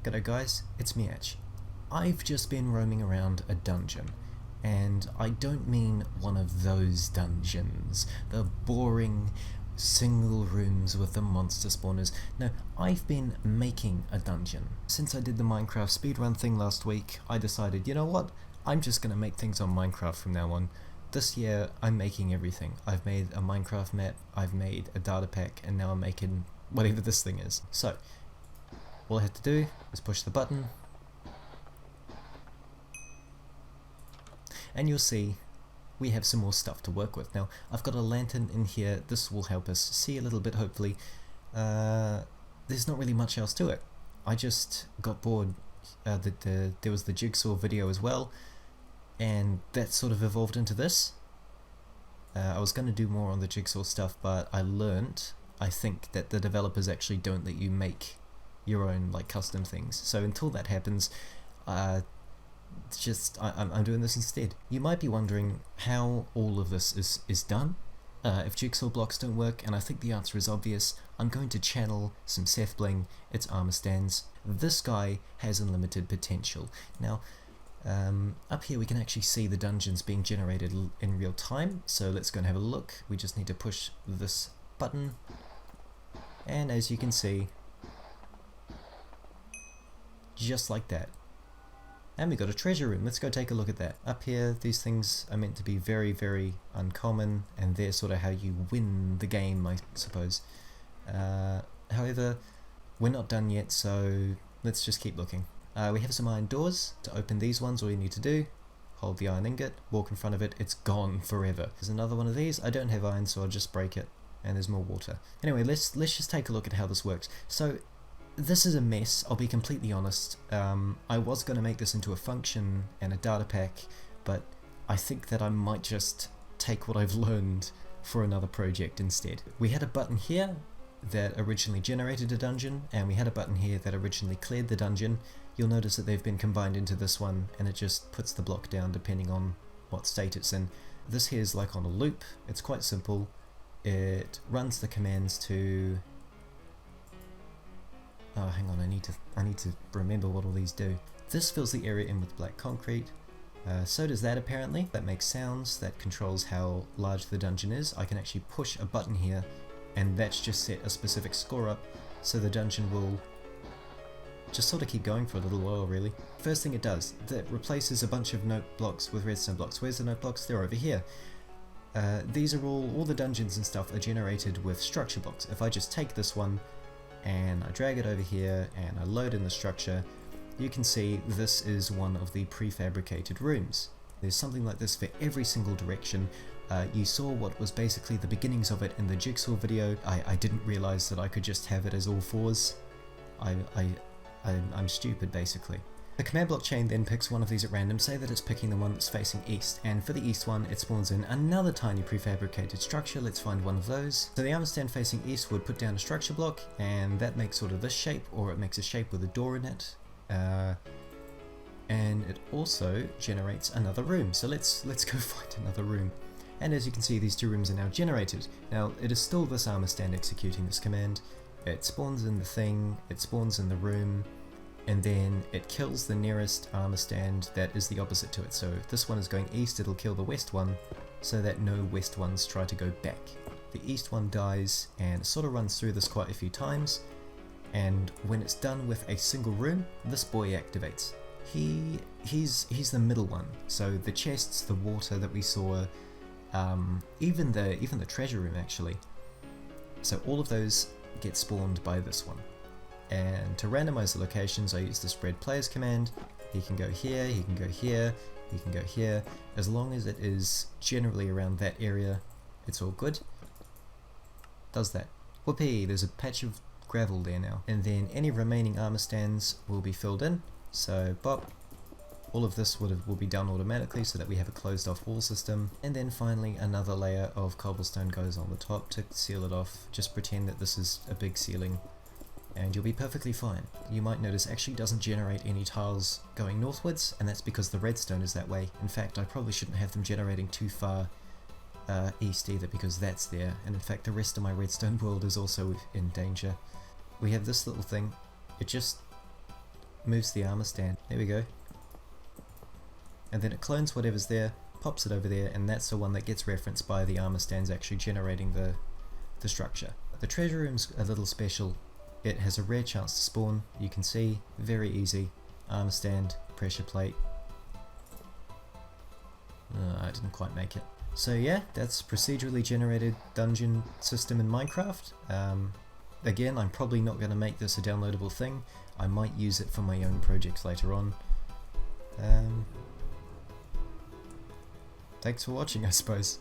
G'day guys, itsMiatch. I've just been roaming around a dungeon, and I don't mean one of those dungeons, the boring single rooms with the monster spawners. No, I've been making a dungeon. Since I did the Minecraft speedrun thing last week, I decided, you know what, I'm just gonna make things on Minecraft from now on. This year, I'm making everything. I've made a Minecraft map, I've made a data pack, and now I'm making whatever this thing is. So, all I have to do is push the button, and you'll see we have some more stuff to work with. Now, I've got a lantern in here. This will help us see a little bit, hopefully. There's not really much else to it. I just got bored that there was the Jigsaw video as well, and that sort of evolved into this. I was going to do more on the Jigsaw stuff, but I learned, I think, that the developers actually don't let you make your own like custom things. So until that happens, I'm doing this instead. You might be wondering how all of this is done. If jigsaw blocks don't work, and I think the answer is obvious, I'm going to channel some Seth Bling, its armor stands. This guy has unlimited potential. Now, up here we can actually see the dungeons being generated in real time, so let's go and have a look. We just need to push this button, and as you can see, just like that. And we got a treasure room. Let's go take a look at that. Up here, these things are meant to be very, very uncommon, and they're sort of how you win the game, I suppose. However, we're not done yet, so let's just keep looking. We have some iron doors. To open these ones, all you need to do, hold the iron ingot, walk in front of it, it's gone forever. There's another one of these. I don't have iron, so I'll just break it, and there's more water. Anyway, let's just take a look at how this works. So, this is a mess, I'll be completely honest. I was going to make this into a function and a data pack, but I think that I might just take what I've learned for another project instead. We had a button here that originally generated a dungeon, and we had a button here that originally cleared the dungeon. You'll notice that they've been combined into this one, and it just puts the block down depending on what state it's in. This here is like on a loop. It's quite simple. It runs the commands to... Oh, hang on, I need to remember what all these do. This fills the area in with black concrete. So does that apparently. That makes sounds, that controls how large the dungeon is. I can actually push a button here, and that's just set a specific score up, so the dungeon will just sort of keep going for a little while, really. First thing it does, that replaces a bunch of note blocks with redstone blocks. Where's the note blocks? They're over here. These are all the dungeons and stuff are generated with structure blocks. If I just take this one, and I drag it over here and I load in the structure, you can see this is one of the prefabricated rooms. There's something like this for every single direction. You saw what was basically the beginnings of it in the Jigsaw video. I didn't realize that I could just have it as all fours. I'm stupid, basically. The command block chain then picks one of these at random. Say that it's picking the one that's facing east, and for the east one it spawns in another tiny prefabricated structure. Let's find one of those. So the armor stand facing east would put down a structure block, and that makes sort of this shape, or it makes a shape with a door in it. And it also generates another room. So let's go find another room. And as you can see, these two rooms are now generated. Now it is still this armor stand executing this command. It spawns in the thing, it spawns in the room, and then it kills the nearest armor stand that is the opposite to it. So if this one is going east, it'll kill the west one, so that no west ones try to go back. The east one dies, and it sort of runs through this quite a few times, and when it's done with a single room, this boy activates. He's the middle one, so the chests, the water that we saw, even the treasure room actually. So all of those get spawned by this one. And to randomize the locations, I use the spread players command. He can go here, he can go here, he can go here. As long as it is generally around that area, it's all good. Does that. Whoopee, there's a patch of gravel there now. And then any remaining armor stands will be filled in. So bop, all of this will be done automatically so that we have a closed off wall system. And then finally another layer of cobblestone goes on the top to seal it off. Just pretend that this is a big ceiling, and you'll be perfectly fine. You might notice actually doesn't generate any tiles going northwards, and that's because the redstone is that way. In fact, I probably shouldn't have them generating too far east either, because that's there, and in fact the rest of my redstone world is also in danger. We have this little thing, it just moves the armor stand. There we go. And then it clones whatever's there, pops it over there, and that's the one that gets referenced by the armor stands actually generating the structure. The treasure room's a little special. It has a rare chance to spawn. You can see, very easy. Armor stand, pressure plate. I didn't quite make it. So yeah, that's procedurally generated dungeon system in Minecraft. Again, I'm probably not going to make this a downloadable thing. I might use it for my own projects later on. Thanks for watching, I suppose.